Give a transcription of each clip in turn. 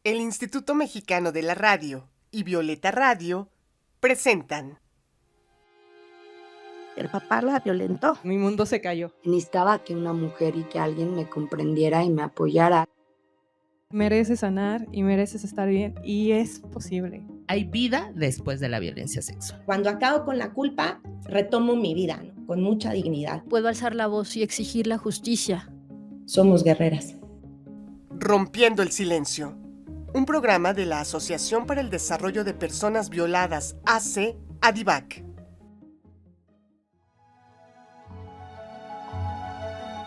El Instituto Mexicano de la Radio y Violeta Radio presentan. El papá la violentó. Mi mundo se cayó. Necesitaba que una mujer y que alguien me comprendiera y me apoyara. Mereces sanar y mereces estar bien, y es posible. Hay vida después de la violencia sexual. Cuando acabo con la culpa, retomo mi vida, ¿no? Con mucha dignidad. Puedo alzar la voz y exigir la justicia. Somos guerreras. Rompiendo el silencio. Un programa de la Asociación para el Desarrollo de Personas Violadas, AC, ADIVAC.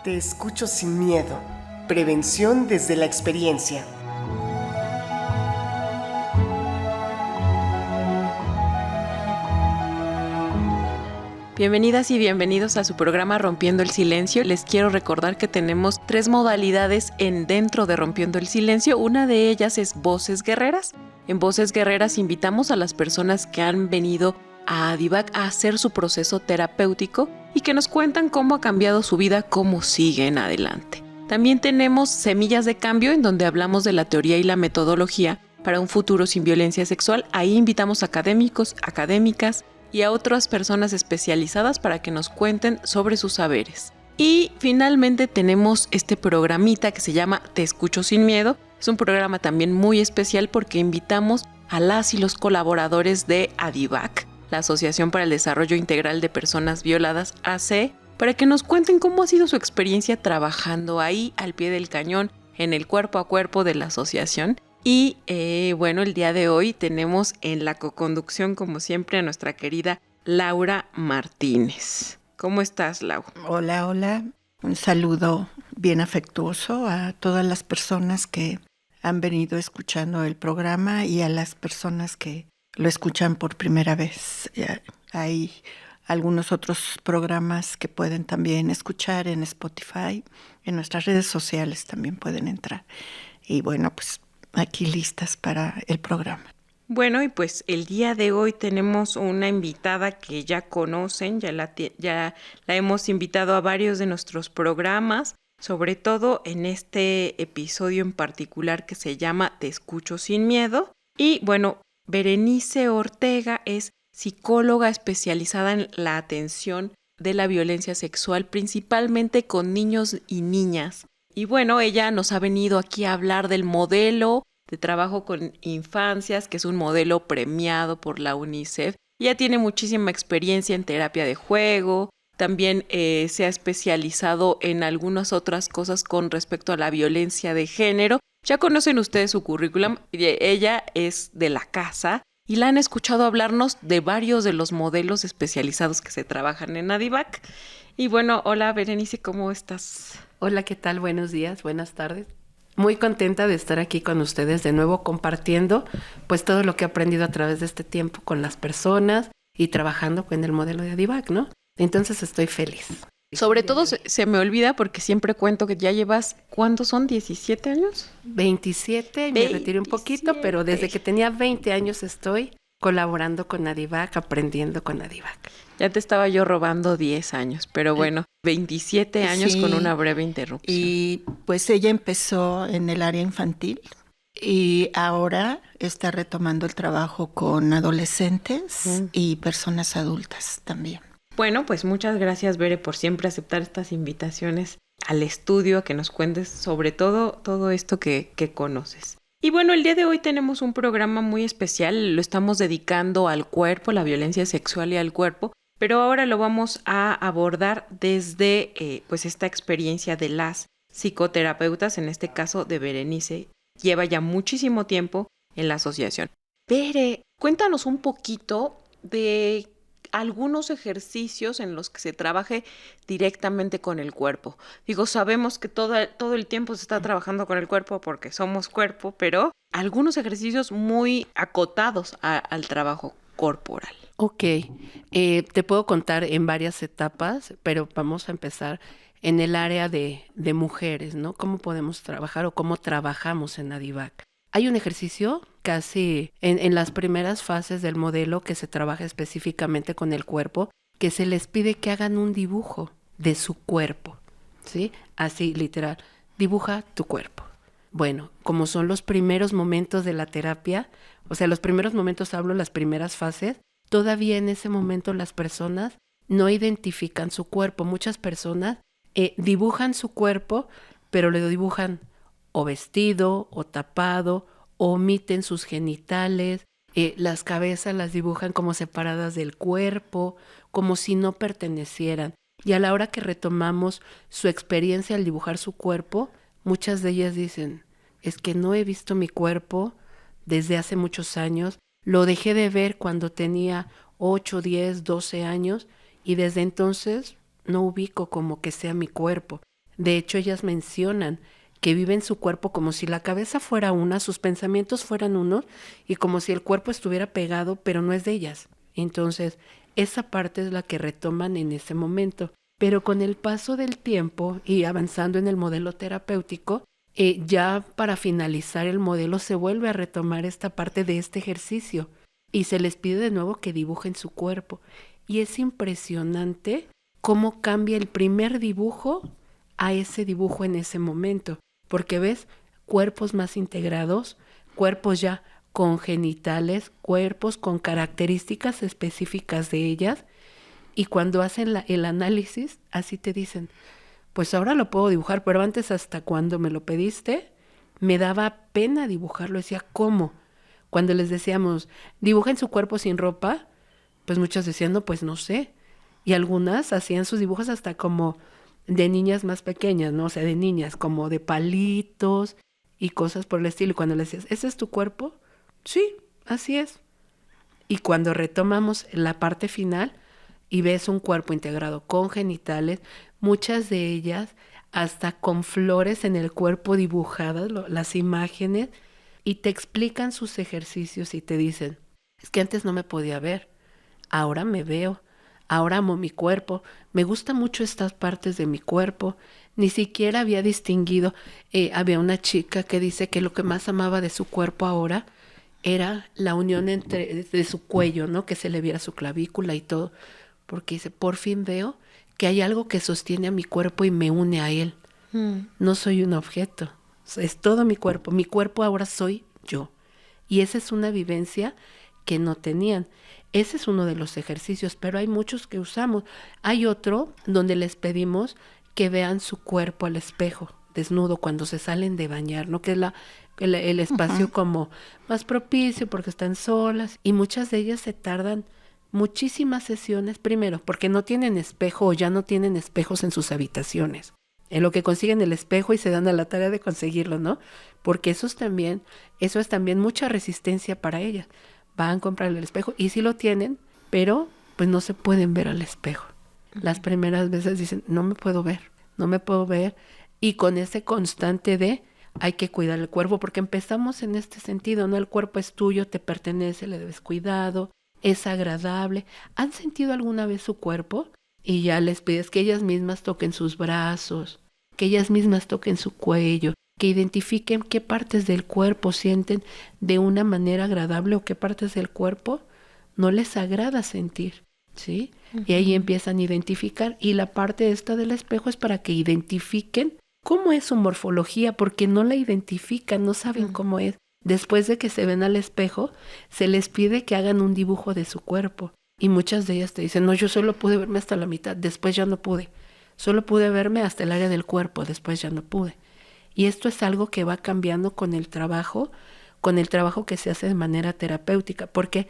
Te escucho sin miedo. Prevención desde la experiencia. Bienvenidas y bienvenidos a su programa Rompiendo el Silencio. Les quiero recordar que tenemos 3 modalidades dentro de Rompiendo el Silencio. Una de ellas es Voces Guerreras. En Voces Guerreras invitamos a las personas que han venido a ADIVAC a hacer su proceso terapéutico y que nos cuentan cómo ha cambiado su vida, cómo siguen adelante. También tenemos Semillas de Cambio, en donde hablamos de la teoría y la metodología para un futuro sin violencia sexual. Ahí invitamos a académicos, académicas y a otras personas especializadas para que nos cuenten sobre sus saberes. Y finalmente tenemos este programita que se llama Te Escucho Sin Miedo. Es un programa también muy especial porque invitamos a las y los colaboradores de ADIVAC, la Asociación para el Desarrollo Integral de Personas Violadas, AC, para que nos cuenten cómo ha sido su experiencia trabajando ahí al pie del cañón, en el cuerpo a cuerpo de la asociación. Y bueno, el día de hoy tenemos en la coconducción, como siempre, a nuestra querida Laura Martínez. ¿Cómo estás, Lau? Hola, hola. Un saludo bien afectuoso a todas las personas que han venido escuchando el programa y a las personas que lo escuchan por primera vez. Hay algunos otros programas que pueden también escuchar en Spotify, en nuestras redes sociales también pueden entrar. Y bueno, pues aquí listas para el programa. Bueno, y pues el día de hoy tenemos una invitada que ya conocen, ya la hemos invitado a varios de nuestros programas, sobre todo en este episodio en particular que se llama Te Escucho Sin Miedo. Y bueno, Berenice Ortega es psicóloga especializada en la atención de la violencia sexual, principalmente con niños y niñas. Y bueno, ella nos ha venido aquí a hablar del modelo de trabajo con infancias, que es un modelo premiado por la UNICEF. Ella tiene muchísima experiencia en terapia de juego, también se ha especializado en algunas otras cosas con respecto a la violencia de género. Ya conocen ustedes su currículum, ella es de la casa y la han escuchado hablarnos de varios de los modelos especializados que se trabajan en ADIVAC. Y bueno, hola Berenice, ¿cómo estás? Hola, ¿qué tal? Buenos días, buenas tardes. Muy contenta de estar aquí con ustedes de nuevo compartiendo pues todo lo que he aprendido a través de este tiempo con las personas y trabajando con el modelo de ADIVAC, ¿no? Entonces estoy feliz. Sobre todo se me olvida porque siempre cuento que ya llevas, ¿cuántos son? ¿17 años? 27 y me retiré un poquito, pero desde que tenía 20 años estoy colaborando con ADIVAC, aprendiendo con ADIVAC. Ya te estaba yo robando 10 años, pero bueno, 27 años Sí, con una breve interrupción. Y pues ella empezó en el área infantil y ahora está retomando el trabajo con adolescentes y personas adultas también. Bueno, pues muchas gracias, Bere, por siempre aceptar estas invitaciones al estudio, a que nos cuentes sobre todo esto que conoces. Y bueno, el día de hoy tenemos un programa muy especial, lo estamos dedicando al cuerpo, la violencia sexual y al cuerpo, pero ahora lo vamos a abordar desde pues esta experiencia de las psicoterapeutas, en este caso de Berenice. Lleva ya muchísimo tiempo en la asociación. Bere, cuéntanos un poquito de algunos ejercicios en los que se trabaje directamente con el cuerpo. Digo, sabemos que todo el tiempo se está trabajando con el cuerpo porque somos cuerpo, pero algunos ejercicios muy acotados al trabajo corporal. Ok, te puedo contar en varias etapas, pero vamos a empezar en el área de mujeres, ¿no? ¿Cómo podemos trabajar o cómo trabajamos en ADIVAC? Hay un ejercicio casi en las primeras fases del modelo que se trabaja específicamente con el cuerpo, que se les pide que hagan un dibujo de su cuerpo, ¿sí? Así, literal, dibuja tu cuerpo. Bueno, como son los primeros momentos de la terapia, o sea, los primeros momentos hablo, las primeras fases, todavía en ese momento las personas no identifican su cuerpo. Muchas personas dibujan su cuerpo, pero lo dibujan o vestido o tapado, o omiten sus genitales, las cabezas las dibujan como separadas del cuerpo, como si no pertenecieran. Y a la hora que retomamos su experiencia al dibujar su cuerpo, muchas de ellas dicen, es que no he visto mi cuerpo desde hace muchos años, lo dejé de ver cuando tenía 8, 10, 12 años y desde entonces no ubico como que sea mi cuerpo. De hecho, ellas mencionan que viven su cuerpo como si la cabeza fuera una, sus pensamientos fueran uno y como si el cuerpo estuviera pegado, pero no es de ellas. Entonces, esa parte es la que retoman en ese momento. Pero con el paso del tiempo y avanzando en el modelo terapéutico, ya para finalizar el modelo se vuelve a retomar esta parte de este ejercicio y se les pide de nuevo que dibujen su cuerpo. Y es impresionante cómo cambia el primer dibujo a ese dibujo en ese momento. Porque ves cuerpos más integrados, cuerpos ya con genitales, cuerpos con características específicas de ellas. Y cuando hacen el análisis, así te dicen, pues ahora lo puedo dibujar, pero antes hasta cuando me lo pediste, me daba pena dibujarlo. Decía, ¿cómo? Cuando les decíamos, dibujen su cuerpo sin ropa, pues muchas decían, no, pues no sé. Y algunas hacían sus dibujos hasta como de niñas más pequeñas, ¿no? O sea, de niñas, como de palitos y cosas por el estilo. Y cuando les decías, ¿ese es tu cuerpo? Sí, así es. Y cuando retomamos la parte final y ves un cuerpo integrado con genitales, muchas de ellas hasta con flores en el cuerpo dibujadas, las imágenes, y te explican sus ejercicios y te dicen, es que antes no me podía ver, ahora me veo. Ahora amo mi cuerpo, me gustan mucho estas partes de mi cuerpo. Ni siquiera había distinguido, había una chica que dice que lo que más amaba de su cuerpo ahora era la unión de su cuello, ¿no? Que se le viera su clavícula y todo. Porque dice, por fin veo que hay algo que sostiene a mi cuerpo y me une a él. No soy un objeto, es todo mi cuerpo ahora soy yo. Y esa es una vivencia que no tenían. Ese es uno de los ejercicios, pero hay muchos que usamos. Hay otro donde les pedimos que vean su cuerpo al espejo, desnudo, cuando se salen de bañar, ¿no? Que es el espacio como más propicio porque están solas. Y muchas de ellas se tardan muchísimas sesiones, primero, porque no tienen espejo o ya no tienen espejos en sus habitaciones. En lo que consiguen el espejo y se dan a la tarea de conseguirlo, ¿no? Porque eso es también mucha resistencia para ellas. Van a comprar el espejo y sí lo tienen, pero pues no se pueden ver al espejo. Las primeras veces dicen, no me puedo ver. Y con ese constante de hay que cuidar el cuerpo, porque empezamos en este sentido, ¿no? El cuerpo es tuyo, te pertenece, le debes cuidado, es agradable. ¿Han sentido alguna vez su cuerpo? Y ya les pides que ellas mismas toquen sus brazos, que ellas mismas toquen su cuello, que identifiquen qué partes del cuerpo sienten de una manera agradable o qué partes del cuerpo no les agrada sentir, ¿sí? Uh-huh. Y ahí empiezan a identificar. Y la parte esta del espejo es para que identifiquen cómo es su morfología, porque no la identifican, no saben cómo es. Después de que se ven al espejo, se les pide que hagan un dibujo de su cuerpo. Y muchas de ellas te dicen, no, yo solo pude verme hasta la mitad, después ya no pude. Solo pude verme hasta el área del cuerpo, después ya no pude. Y esto es algo que va cambiando con el trabajo que se hace de manera terapéutica. ¿Por qué?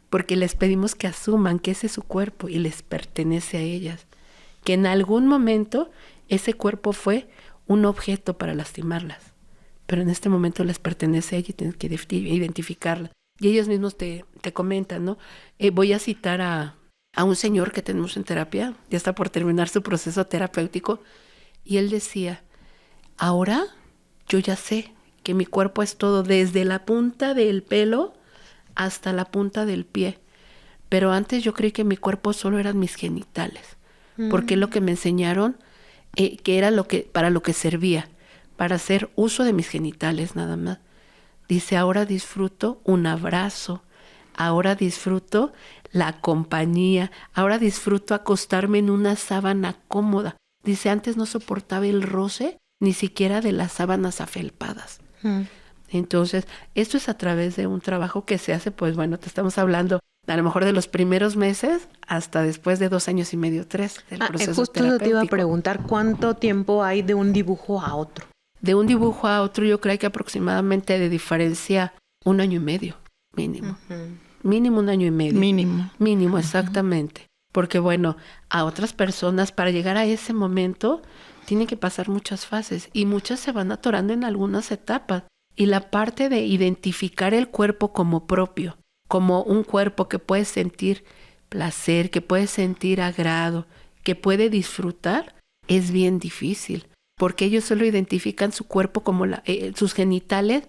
Porque les pedimos que asuman que ese es su cuerpo y les pertenece a ellas. Que en algún momento ese cuerpo fue un objeto para lastimarlas. Pero en este momento les pertenece a ellas y tienes que identificarla. Y ellos mismos te comentan, ¿no? Voy a citar a un señor que tenemos en terapia, ya está por terminar su proceso terapéutico, y él decía, ahora yo ya sé que mi cuerpo es todo, desde la punta del pelo hasta la punta del pie. Pero antes yo creí que mi cuerpo solo eran mis genitales, porque lo que me enseñaron que era para lo que servía, para hacer uso de mis genitales nada más. Dice, ahora disfruto un abrazo, ahora disfruto la compañía, ahora disfruto acostarme en una sábana cómoda. Dice, antes no soportaba el roce ni siquiera de las sábanas afelpadas. Entonces, esto es a través de un trabajo que se hace, pues bueno, te estamos hablando a lo mejor de los primeros meses hasta después de 2 años y medio, 3 del proceso Justo te iba a terapéutico. preguntar, ¿cuánto tiempo hay de un dibujo a otro? De un dibujo a otro, yo creo que aproximadamente de diferencia 1 año y medio, mínimo. Mínimo 1 año y medio. Mínimo, exactamente. Porque bueno, a otras personas para llegar a ese momento tienen que pasar muchas fases y muchas se van atorando en algunas etapas. Y la parte de identificar el cuerpo como propio, como un cuerpo que puede sentir placer, que puede sentir agrado, que puede disfrutar, es bien difícil. Porque ellos solo identifican su cuerpo como sus genitales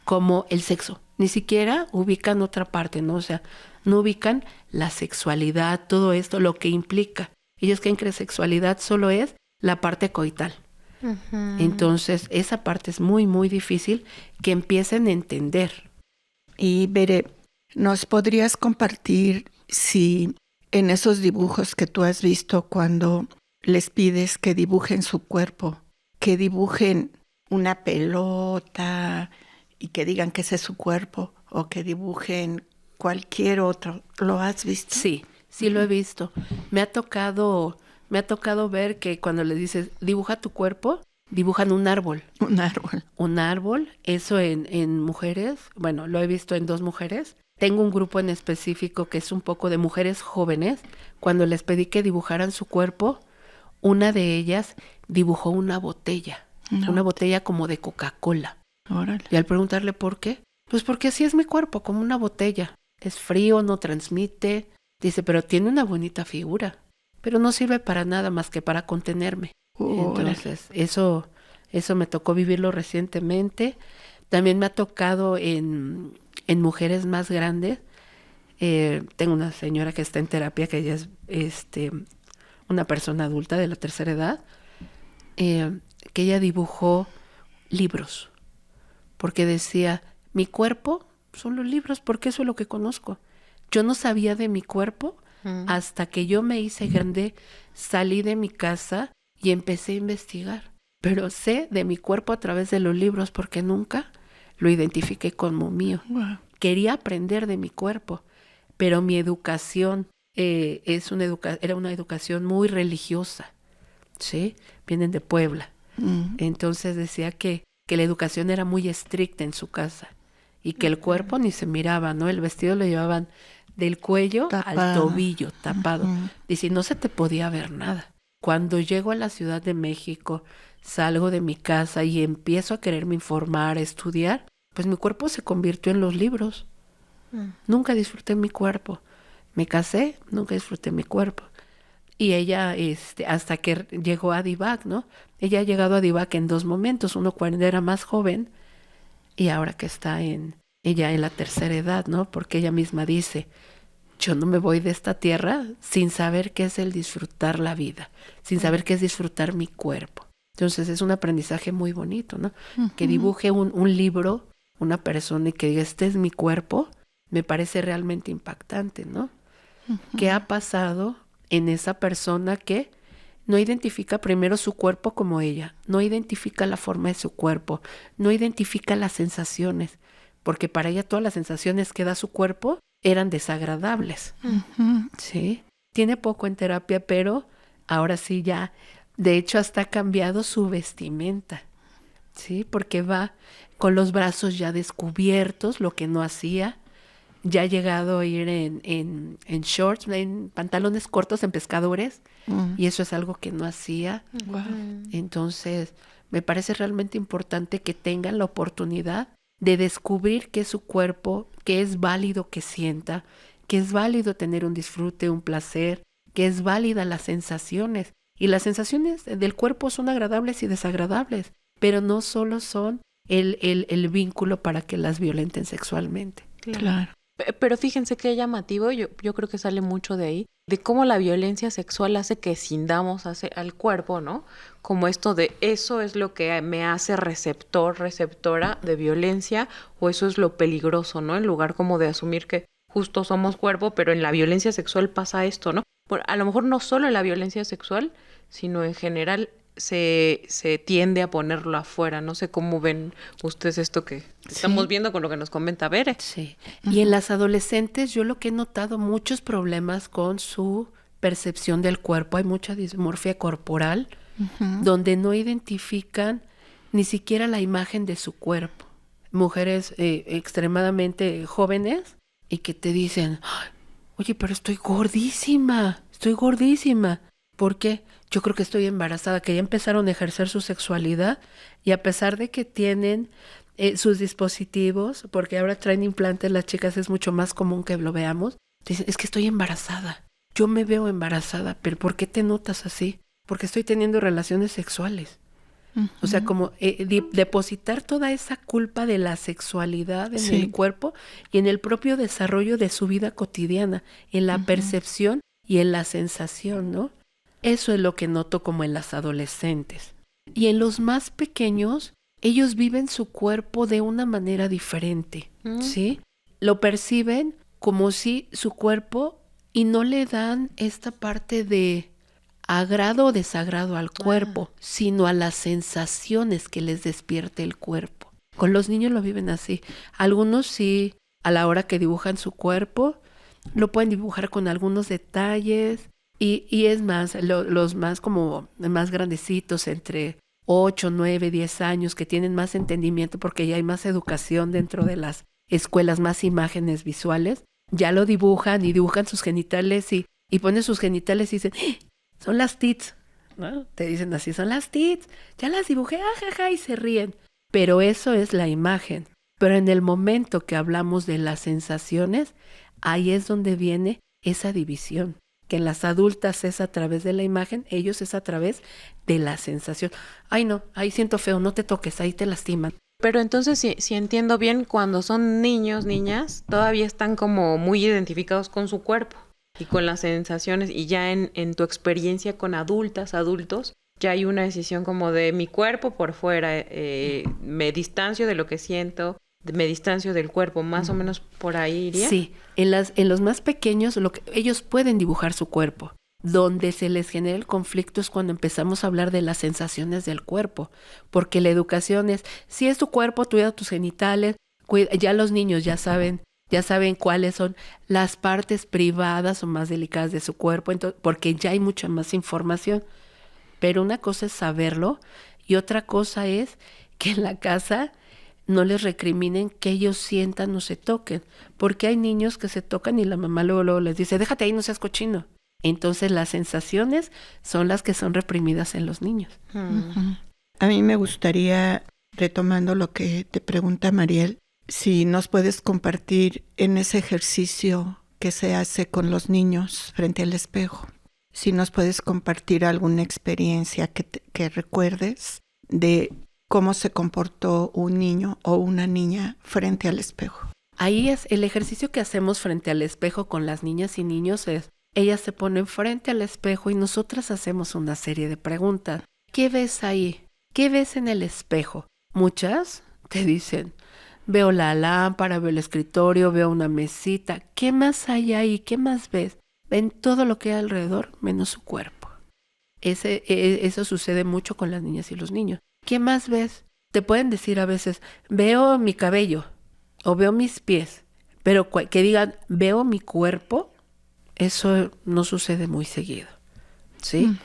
como el sexo. Ni siquiera ubican otra parte, ¿no? O sea, no ubican la sexualidad, todo esto, lo que implica. Ellos creen que la sexualidad solo es la parte coital. Entonces, esa parte es muy, muy difícil que empiecen a entender. Y Bere, ¿nos podrías compartir si en esos dibujos que tú has visto cuando les pides que dibujen su cuerpo, que dibujen una pelota y que digan que ese es su cuerpo o que dibujen cualquier otro, ¿lo has visto? Sí, sí lo he visto. Me ha tocado ver que cuando les dices, dibuja tu cuerpo, dibujan un árbol. Un árbol, eso en mujeres, bueno, lo he visto en 2 mujeres. Tengo un grupo en específico que es un poco de mujeres jóvenes. Cuando les pedí que dibujaran su cuerpo, una de ellas dibujó una botella. Una botella como de Coca-Cola. Órale. Y al preguntarle por qué, pues porque así es mi cuerpo, como una botella. Es frío, no transmite. Dice, pero tiene una bonita figura. Pero no sirve para nada más que para contenerme. Entonces, eso me tocó vivirlo recientemente. También me ha tocado en mujeres más grandes. Tengo una señora que está en terapia, que ella es una persona adulta de la tercera edad, que ella dibujó libros. Porque decía, mi cuerpo son los libros, porque eso es lo que conozco. Yo no sabía de mi cuerpo hasta que yo me hice grande, salí de mi casa y empecé a investigar. Pero sé de mi cuerpo a través de los libros porque nunca lo identifiqué como mío. Wow. Quería aprender de mi cuerpo, pero mi educación era una educación muy religiosa, ¿sí? Vienen de Puebla. Entonces decía que la educación era muy estricta en su casa y que el cuerpo ni se miraba, ¿no? El vestido lo llevaban del cuello al tobillo, tapado. Dice, no se te podía ver nada. Cuando llego a la Ciudad de México, salgo de mi casa y empiezo a quererme informar, a estudiar, pues mi cuerpo se convirtió en los libros. Nunca disfruté mi cuerpo. Me casé, nunca disfruté mi cuerpo. Y ella, hasta que llegó a DIVAC, ¿no? Ella ha llegado a DIVAC en 2 momentos, uno cuando era más joven y ahora que está ella en la tercera edad, ¿no? Porque ella misma dice, yo no me voy de esta tierra sin saber qué es el disfrutar la vida, sin saber qué es disfrutar mi cuerpo. Entonces es un aprendizaje muy bonito, ¿no? Que dibuje un libro, una persona y que diga, este es mi cuerpo, me parece realmente impactante, ¿no? ¿Qué ha pasado en esa persona que no identifica primero su cuerpo como ella, no identifica la forma de su cuerpo, no identifica las sensaciones, porque para ella todas las sensaciones que da su cuerpo eran desagradables, ¿sí? Tiene poco en terapia, pero ahora sí ya, de hecho hasta ha cambiado su vestimenta, ¿sí? Porque va con los brazos ya descubiertos, lo que no hacía. Ya ha llegado a ir en shorts, en pantalones cortos, en pescadores, y eso es algo que no hacía. Wow. Entonces, me parece realmente importante que tengan la oportunidad de descubrir que es su cuerpo, que es válido que sienta, que es válido tener un disfrute, un placer, que es válida las sensaciones. Y las sensaciones del cuerpo son agradables y desagradables, pero no solo son el vínculo para que las violenten sexualmente. Claro. Pero fíjense qué llamativo, yo creo que sale mucho de ahí, de cómo la violencia sexual hace que cindamos al cuerpo, ¿no? Como esto de eso es lo que me hace receptora de violencia, o eso es lo peligroso, ¿no? En lugar como de asumir que justo somos cuerpo, pero en la violencia sexual pasa esto, ¿no? Bueno, a lo mejor no solo en la violencia sexual, sino en general se tiende a ponerlo afuera. No sé cómo ven ustedes esto que estamos viendo con lo que nos comenta Bere. Sí. Y en las adolescentes yo lo que he notado muchos problemas con su percepción del cuerpo. Hay mucha dismorfia corporal donde no identifican ni siquiera la imagen de su cuerpo. Mujeres extremadamente jóvenes y que te dicen, oye, pero estoy gordísima. ¿Por qué? Yo creo que estoy embarazada, que ya empezaron a ejercer su sexualidad y a pesar de que tienen sus dispositivos, porque ahora traen implantes las chicas, es mucho más común que lo veamos, dicen, es que estoy embarazada, yo me veo embarazada, pero ¿por qué te notas así? Porque estoy teniendo relaciones sexuales. O sea, como depositar toda esa culpa de la sexualidad en el cuerpo y en el propio desarrollo de su vida cotidiana, en la percepción y en la sensación, ¿no? Eso es lo que noto como en las adolescentes. Y en los más pequeños, ellos viven su cuerpo de una manera diferente, ¿sí? Lo perciben como si su cuerpo y no le dan esta parte de agrado o desagrado al cuerpo, sino a las sensaciones que les despierte el cuerpo. Con los niños lo viven así. Algunos sí, a la hora que dibujan su cuerpo, lo pueden dibujar con algunos detalles y es más, los más como más grandecitos, entre 8, 9, 10 años, que tienen más entendimiento porque ya hay más educación dentro de las escuelas, más imágenes visuales, ya lo dibujan y dibujan sus genitales y ponen sus genitales y dicen, son las tits, ¿no? Te dicen así, son las tits, ya las dibujé, ajaja, y se ríen. Pero eso es la imagen. Pero en el momento que hablamos de las sensaciones, ahí es donde viene esa división. Que en las adultas es a través de la imagen, ellos es a través de la sensación. Ay no, ahí siento feo, no te toques, ahí te lastiman. Pero entonces, si entiendo bien, cuando son niños, niñas, todavía están como muy identificados con su cuerpo y con las sensaciones, y ya en tu experiencia con adultas, adultos, ya hay una decisión como de mi cuerpo por fuera, me distancio de lo que siento, me distancio del cuerpo, más o menos por ahí iría. Sí, en los más pequeños ellos pueden dibujar su cuerpo. Donde se les genera el conflicto es cuando empezamos a hablar de las sensaciones del cuerpo, porque la educación es, si es tu cuerpo, cuida tus genitales, ya los niños ya saben cuáles son las partes privadas o más delicadas de su cuerpo, porque ya hay mucha más información. Pero una cosa es saberlo y otra cosa es que en la casa no les recriminen que ellos sientan o se toquen, porque hay niños que se tocan y la mamá luego les dice, déjate ahí, no seas cochino. Entonces las sensaciones son las que son reprimidas en los niños. A mí me gustaría, retomando lo que te pregunta Mariel, si nos puedes compartir en ese ejercicio que se hace con los niños frente al espejo, si nos puedes compartir alguna experiencia que recuerdes de cómo se comportó un niño o una niña frente al espejo. Ahí es el ejercicio que hacemos frente al espejo con las niñas y niños es, ellas se ponen frente al espejo y nosotras hacemos una serie de preguntas. ¿Qué ves ahí? ¿Qué ves en el espejo? Muchas te dicen, veo la lámpara, veo el escritorio, veo una mesita. ¿Qué más hay ahí? ¿Qué más ves? Ven todo lo que hay alrededor, menos su cuerpo. Eso sucede mucho con las niñas y los niños. ¿Qué más ves? Te pueden decir a veces, veo mi cabello o veo mis pies, pero que digan, veo mi cuerpo, eso no sucede muy seguido, ¿sí?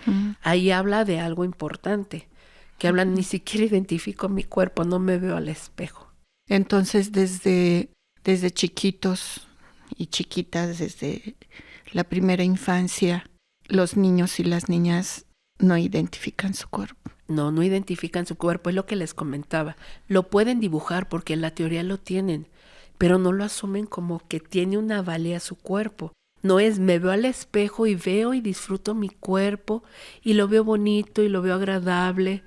Ahí habla de algo importante, que hablan, ni siquiera identifico mi cuerpo, no me veo al espejo. Entonces, desde chiquitos y chiquitas, desde la primera infancia, los niños y las niñas no identifican su cuerpo. No identifican su cuerpo, es lo que les comentaba. Lo pueden dibujar porque en la teoría lo tienen, pero no lo asumen como que tiene una valía su cuerpo. No es, me veo al espejo y veo y disfruto mi cuerpo y lo veo bonito y lo veo agradable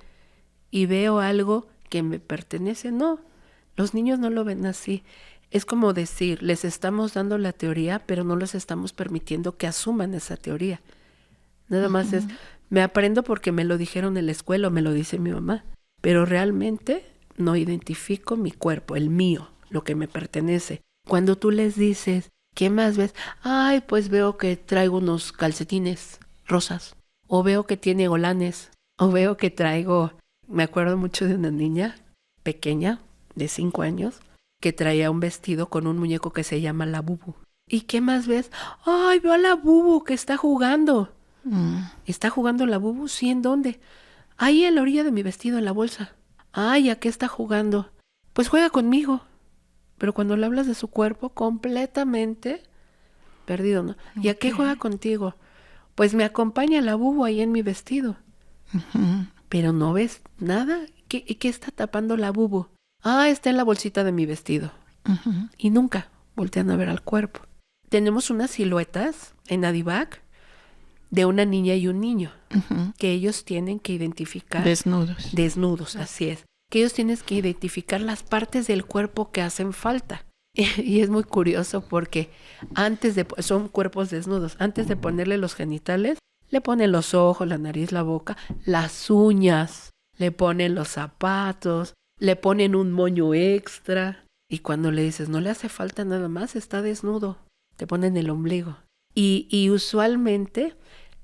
y veo algo que me pertenece. No, los niños no lo ven así. Es como decir, les estamos dando la teoría, pero no les estamos permitiendo que asuman esa teoría. Nada más es, me aprendo porque me lo dijeron en la escuela o me lo dice mi mamá, pero realmente no identifico mi cuerpo, el mío, lo que me pertenece. Cuando tú les dices, ¿qué más ves? Ay, pues veo que traigo unos calcetines rosas, o veo que tiene holanes, o veo que traigo, me acuerdo mucho de una niña pequeña de 5 años que traía un vestido con un muñeco que se llama la Bubu. ¿Y qué más ves? ¡Ay, veo a la Bubu que está jugando! ¿Está jugando la Bubu? Sí, ¿en dónde? Ahí en la orilla de mi vestido, en la bolsa. Ay, ¿a qué está jugando? Pues juega conmigo. Pero cuando le hablas de su cuerpo, completamente perdido, ¿no? ¿Y a qué juega contigo? Pues me acompaña la Bubu ahí en mi vestido. Pero no ves nada. ¿Qué está tapando la Bubu? Ah, está en la bolsita de mi vestido. Y nunca voltean a ver al cuerpo. Tenemos unas siluetas en Adivac de una niña y un niño que ellos tienen que identificar. Desnudos, así es. Que ellos tienen que identificar las partes del cuerpo que hacen falta. Y es muy curioso porque son cuerpos desnudos. Antes de ponerle los genitales, le ponen los ojos, la nariz, la boca, las uñas, le ponen los zapatos, le ponen un moño extra. Y cuando le dices, no le hace falta nada más, está desnudo, te ponen el ombligo. Y usualmente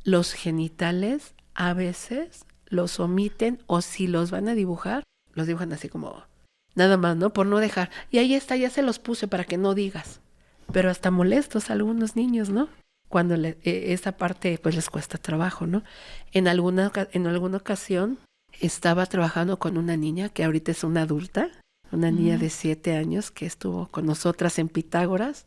los genitales a veces los omiten, o si los van a dibujar, los dibujan así como nada más, ¿no? Por no dejar. Y ahí está, ya se los puse para que no digas. Pero hasta molestos algunos niños, ¿no? Cuando esa parte pues les cuesta trabajo, ¿no? En alguna ocasión estaba trabajando con una niña que ahorita es una adulta, una niña de 7 años que estuvo con nosotras en Pitágoras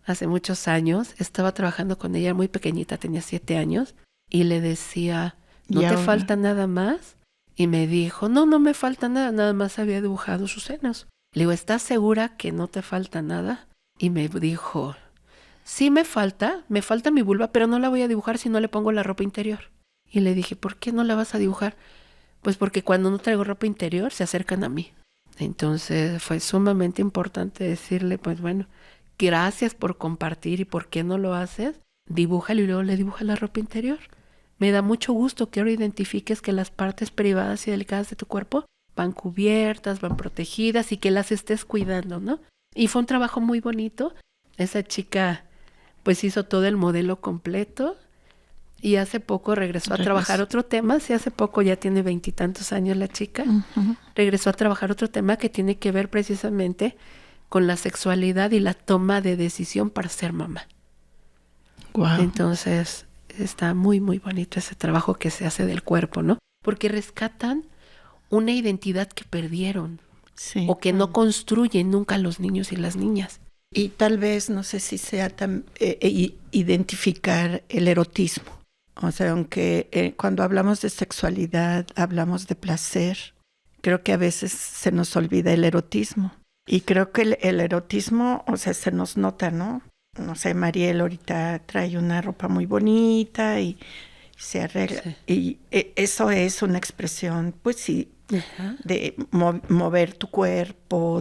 hace muchos años. Estaba trabajando con ella muy pequeñita, tenía 7 años, y le decía, ¿no te falta nada más? Y me dijo, no me falta nada, nada más había dibujado sus senos. Le digo, ¿estás segura que no te falta nada? Y me dijo, sí me falta mi vulva, pero no la voy a dibujar si no le pongo la ropa interior. Y le dije, ¿por qué no la vas a dibujar? Pues porque cuando no traigo ropa interior se acercan a mí. Entonces fue sumamente importante decirle, pues bueno, gracias por compartir, y ¿por qué no lo haces? Dibújalo y luego le dibuja la ropa interior. Me da mucho gusto que ahora identifiques que las partes privadas y delicadas de tu cuerpo van cubiertas, van protegidas y que las estés cuidando, ¿no? Y fue un trabajo muy bonito. Esa chica pues hizo todo el modelo completo y hace poco regresó a trabajar otro tema. Sí, hace poco, ya tiene 20 y tantos años la chica. Regresó a trabajar otro tema que tiene que ver precisamente con la sexualidad y la toma de decisión para ser mamá. Wow. Entonces está muy, muy bonito ese trabajo que se hace del cuerpo, ¿no? Porque rescatan una identidad que perdieron, o que no construyen nunca los niños y las niñas. Y tal vez, no sé si sea identificar el erotismo. O sea, aunque cuando hablamos de sexualidad, hablamos de placer, creo que a veces se nos olvida el erotismo. Y creo que el erotismo, o sea, se nos nota, ¿no? No sé, Mariel ahorita trae una ropa muy bonita y se arregla. Sí. Y eso es una expresión, pues sí, de mover tu cuerpo,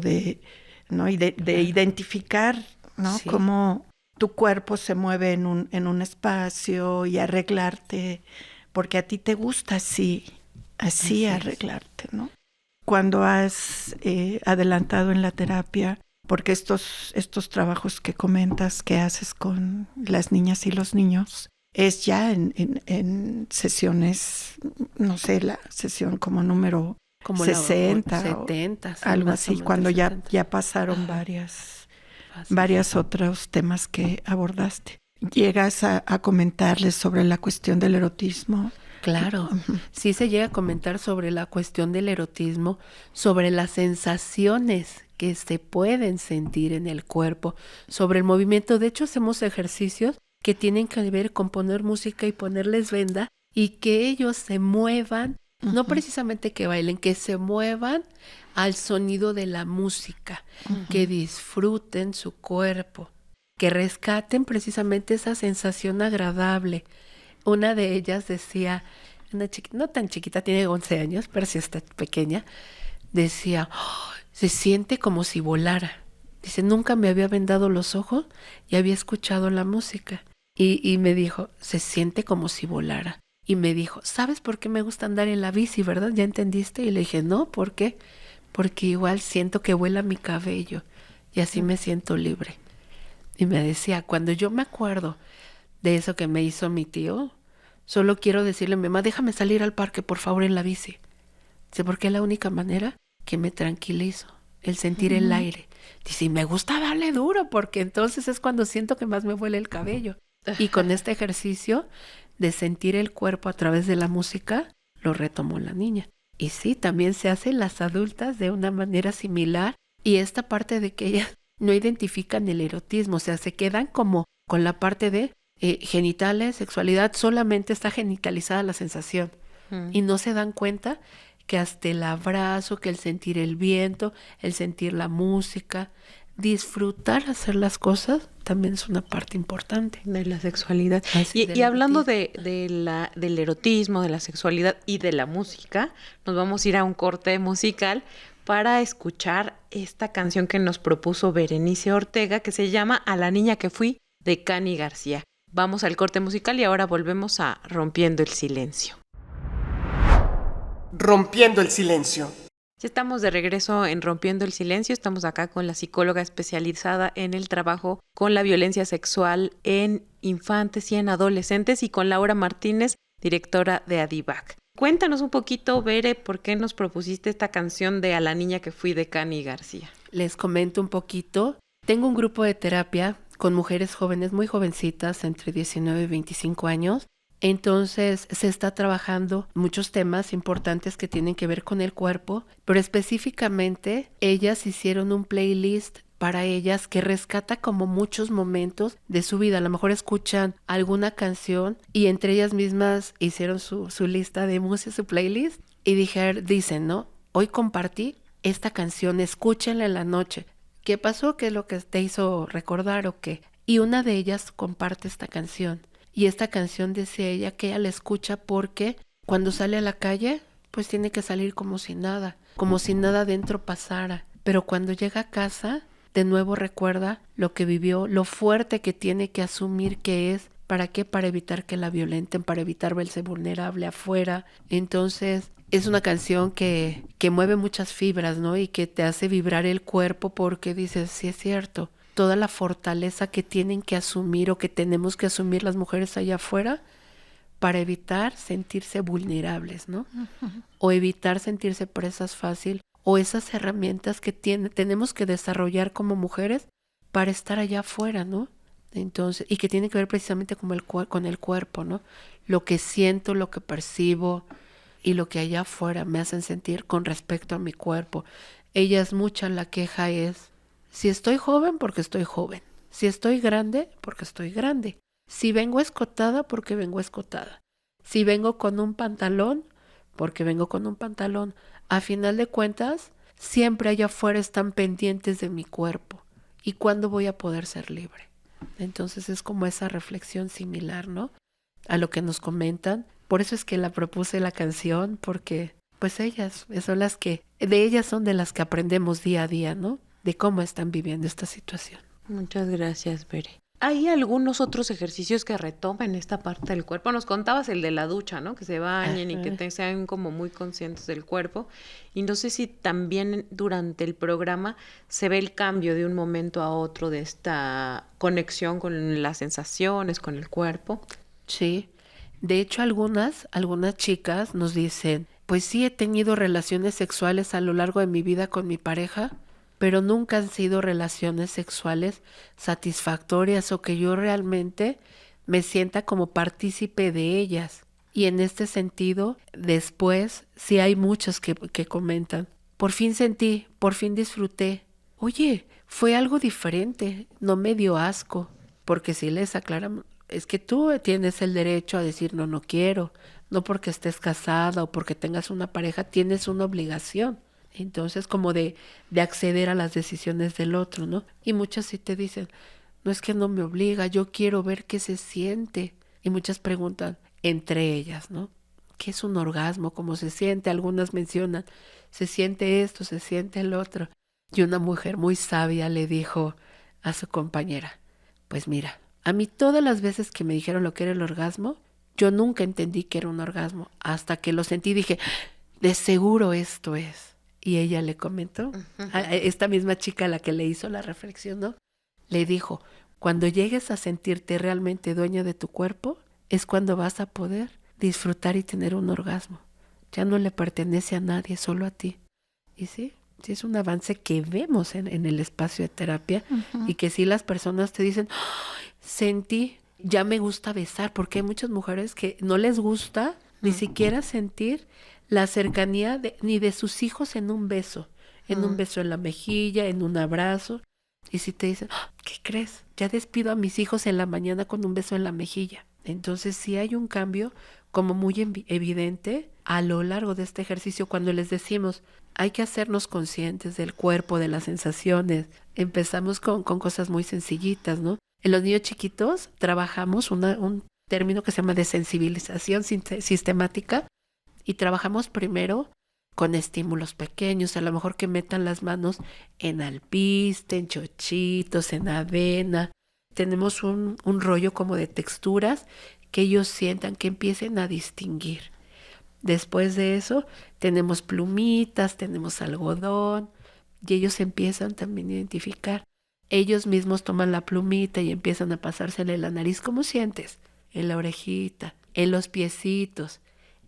¿no? Y de identificar, ¿no? Sí. Cómo tu cuerpo se mueve en un espacio, y arreglarte, porque a ti te gusta así arreglarte, ¿no? Cuando has adelantado en la terapia, porque estos trabajos que comentas que haces con las niñas y los niños es ya en sesiones, no sé, la sesión como número 60 o 70, algo así, cuando ya pasaron varias otros temas que abordaste. ¿Llegas a comentarles sobre la cuestión del erotismo? Claro, sí se llega a comentar sobre la cuestión del erotismo, sobre las sensaciones que se pueden sentir en el cuerpo, sobre el movimiento. De hecho, hacemos ejercicios que tienen que ver con poner música y ponerles venda, y que ellos se muevan, no precisamente que bailen, que se muevan al sonido de la música, que disfruten su cuerpo, que rescaten precisamente esa sensación agradable. Una de ellas decía, no tan chiquita, tiene 11 años, pero sí está pequeña, decía, se siente como si volara. Dice, nunca me había vendado los ojos y había escuchado la música. Y me dijo, se siente como si volara. Y me dijo, ¿sabes por qué me gusta andar en la bici, verdad? ¿Ya entendiste? Y le dije, no, ¿por qué? Porque igual siento que vuela mi cabello y así me siento libre. Y me decía, cuando yo me acuerdo de eso que me hizo mi tío, Solo quiero decirle a mi mamá, déjame salir al parque, por favor, en la bici. Dice, porque es la única manera que me tranquilizo, el sentir el aire. Dice, y me gusta darle duro, porque entonces es cuando siento que más me vuela el cabello. Y con este ejercicio de sentir el cuerpo a través de la música, lo retomó la niña. Y sí, también se hacen las adultas de una manera similar. Y esta parte de que ellas no identifican el erotismo, o sea, se quedan como con la parte de genitales, sexualidad, solamente está genitalizada la sensación. Y no se dan cuenta que hasta el abrazo, que el sentir el viento, el sentir la música, disfrutar hacer las cosas, también es una parte importante. De la sexualidad. Así, Y hablando del erotismo, de la sexualidad y de la música, nos vamos a ir a un corte musical para escuchar esta canción que nos propuso Berenice Ortega, que se llama A la niña que fui, de Cani García. Vamos al corte musical y ahora volvemos a Rompiendo el Silencio. Rompiendo el silencio. Ya estamos de regreso en Rompiendo el Silencio. Estamos acá con la psicóloga especializada en el trabajo con la violencia sexual en infantes y en adolescentes, y con Laura Martínez, directora de ADIVAC. Cuéntanos un poquito, Bere, ¿por qué nos propusiste esta canción de A la niña que fui, de Cani García? Les comento un poquito. Tengo un grupo de terapia con mujeres jóvenes, muy jovencitas, entre 19 y 25 años. Entonces se está trabajando muchos temas importantes que tienen que ver con el cuerpo, pero específicamente ellas hicieron un playlist para ellas que rescata como muchos momentos de su vida. A lo mejor escuchan alguna canción y entre ellas mismas hicieron su lista de música, su playlist, y dicen, ¿no? Hoy compartí esta canción, escúchenla en la noche. ¿Qué pasó? ¿Qué es lo que te hizo recordar o qué? Y una de ellas comparte esta canción. Y esta canción decía ella que ella la escucha porque cuando sale a la calle, pues tiene que salir como si nada dentro pasara. Pero cuando llega a casa, de nuevo recuerda lo que vivió, lo fuerte que tiene que asumir que es. ¿Para qué? Para evitar que la violenten, para evitar verse vulnerable afuera. Entonces, es una canción que mueve muchas fibras, ¿no? Y que te hace vibrar el cuerpo porque dices, sí es cierto. Toda la fortaleza que tienen que asumir o que tenemos que asumir las mujeres allá afuera para evitar sentirse vulnerables, ¿no? Uh-huh. O evitar sentirse presas fácil, o esas herramientas que tenemos que desarrollar como mujeres para estar allá afuera, ¿no? Entonces, y que tiene que ver precisamente con el cuerpo, ¿no? Lo que siento, lo que percibo y lo que allá afuera me hacen sentir con respecto a mi cuerpo. Ellas mucha la queja es, si estoy joven, porque estoy joven. Si estoy grande, porque estoy grande. Si vengo escotada, porque vengo escotada. Si vengo con un pantalón, porque vengo con un pantalón. A final de cuentas, siempre allá afuera están pendientes de mi cuerpo. ¿Y cuándo voy a poder ser libre? Entonces es como esa reflexión similar, ¿no? A lo que nos comentan. Por eso es que la propuse la canción, porque pues ellas son de ellas son de las que aprendemos día a día, ¿no? De cómo están viviendo esta situación. Muchas gracias, Bere. ¿Hay algunos otros ejercicios que retomen esta parte del cuerpo? Nos contabas el de la ducha, ¿no? Que se bañen y que sean como muy conscientes del cuerpo. Y no sé si también durante el programa se ve el cambio de un momento a otro de esta conexión con las sensaciones, con el cuerpo. Sí. De hecho, algunas chicas nos dicen, pues sí he tenido relaciones sexuales a lo largo de mi vida con mi pareja, pero nunca han sido relaciones sexuales satisfactorias o que yo realmente me sienta como partícipe de ellas. Y en este sentido, después, sí hay muchos que comentan, por fin sentí, por fin disfruté. Oye, fue algo diferente, no me dio asco, porque si les aclaramos, es que tú tienes el derecho a decir no quiero, no porque estés casada o porque tengas una pareja, tienes una obligación. Entonces, como de acceder a las decisiones del otro, ¿no? Y muchas sí te dicen, no es que no me obliga, yo quiero ver qué se siente. Y muchas preguntan, entre ellas, ¿no? ¿Qué es un orgasmo? ¿Cómo se siente? Algunas mencionan, se siente esto, se siente el otro. Y una mujer muy sabia le dijo a su compañera, pues mira, a mí todas las veces que me dijeron lo que era el orgasmo, yo nunca entendí que era un orgasmo. Hasta que lo sentí dije, de seguro esto es. Y ella le comentó, a esta misma chica a la que le hizo la reflexión, ¿no? Le dijo, cuando llegues a sentirte realmente dueña de tu cuerpo, es cuando vas a poder disfrutar y tener un orgasmo. Ya no le pertenece a nadie, solo a ti. Y sí es un avance que vemos en el espacio de terapia y que sí las personas te dicen, sentí, ya me gusta besar, porque hay muchas mujeres que no les gusta ni siquiera sentir la cercanía ni de sus hijos en un beso en la mejilla, en un abrazo. Y si te dicen, ¿qué crees? Ya despido a mis hijos en la mañana con un beso en la mejilla. Entonces sí hay un cambio como muy evidente a lo largo de este ejercicio cuando les decimos, hay que hacernos conscientes del cuerpo, de las sensaciones. Empezamos con cosas muy sencillitas, ¿no? En los niños chiquitos trabajamos un término que se llama desensibilización sistemática y trabajamos primero con estímulos pequeños, a lo mejor que metan las manos en alpiste, en chochitos, en avena. Tenemos un rollo como de texturas que ellos sientan, que empiecen a distinguir. Después de eso tenemos plumitas, tenemos algodón y ellos empiezan también a identificar. Ellos mismos toman la plumita y empiezan a pasársela en la nariz. ¿Cómo sientes? En la orejita, en los piecitos.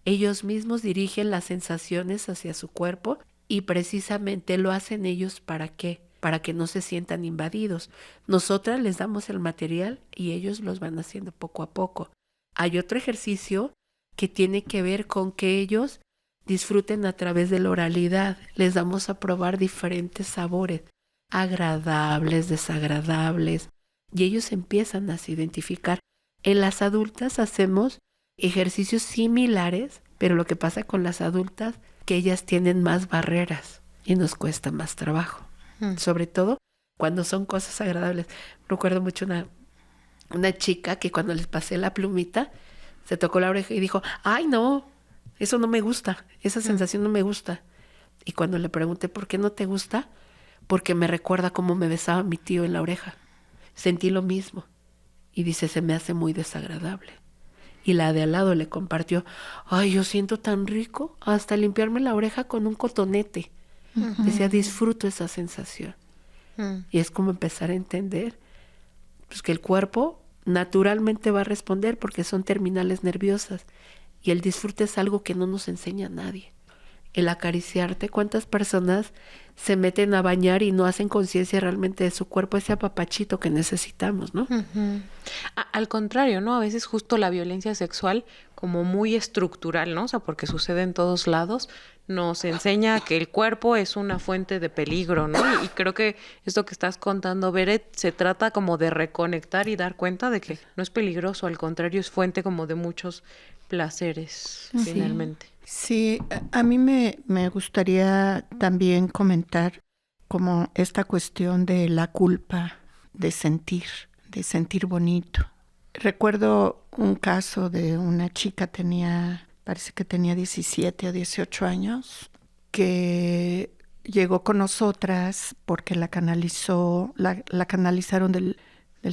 Ellos mismos dirigen las sensaciones hacia su cuerpo y precisamente lo hacen ellos ¿para qué? Para que no se sientan invadidos. Nosotras les damos el material y ellos los van haciendo poco a poco. Hay otro ejercicio que tiene que ver con que ellos disfruten a través de la oralidad. Les damos a probar diferentes sabores, agradables, desagradables, y ellos empiezan a identificar. En las adultas hacemos ejercicios similares, pero lo que pasa con las adultas que ellas tienen más barreras y nos cuesta más trabajo. Sobre todo cuando son cosas agradables. Recuerdo mucho una chica que cuando les pasé la plumita se tocó la oreja y dijo, ay no, eso no me gusta, esa sensación no me gusta. Y cuando le pregunté por qué no te gusta, porque me recuerda cómo me besaba mi tío en la oreja. Sentí lo mismo. Y dice, se me hace muy desagradable. Y la de al lado le compartió, ay, yo siento tan rico hasta limpiarme la oreja con un cotonete. Decía, disfruto esa sensación. Y es como empezar a entender pues, que el cuerpo naturalmente va a responder porque son terminales nerviosas. Y el disfrute es algo que no nos enseña a nadie. El acariciarte, ¿cuántas personas se meten a bañar y no hacen conciencia realmente de su cuerpo, ese apapachito que necesitamos, ¿no? Al contrario, ¿no? A veces justo la violencia sexual como muy estructural, ¿no? O sea, porque sucede en todos lados, nos enseña que el cuerpo es una fuente de peligro, ¿no? Y creo que esto que estás contando, Beret, se trata como de reconectar y dar cuenta de que no es peligroso, al contrario, es fuente como de muchos placeres, finalmente. Sí, a mí me gustaría también comentar como esta cuestión de la culpa de sentir bonito. Recuerdo un caso de una chica, parece que tenía 17 o 18 años, que llegó con nosotras porque la canalizaron del